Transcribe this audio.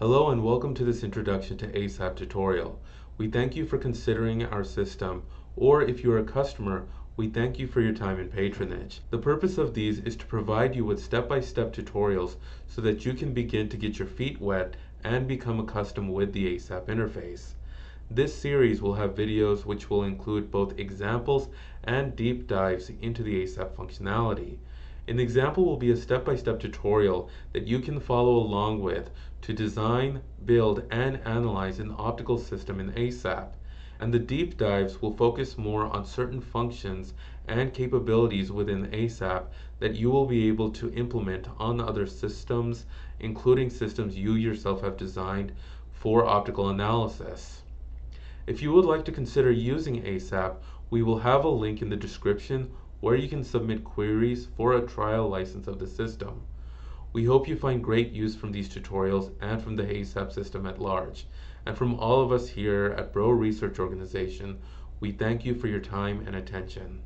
Hello and welcome to this introduction to ASAP tutorial. We thank you for considering our system, or if you're a customer, we thank you for your time and patronage. The purpose of these is to provide you with step-by-step tutorials so that you can begin to get your feet wet and become accustomed with the ASAP interface. This series will have videos which will include both examples and deep dives into the ASAP functionality. An example will be a step-by-step tutorial that you can follow along with to design, build, and analyze an optical system in ASAP. And the deep dives will focus more on certain functions and capabilities within ASAP that you will be able to implement on other systems, including systems you yourself have designed for optical analysis. If you would like to consider using ASAP, we will have a link in the description where you can submit queries for a trial license of the system. We hope you find great use from these tutorials and from the ASAP system at large. And from all of us here at Breault Research Organization, we thank you for your time and attention.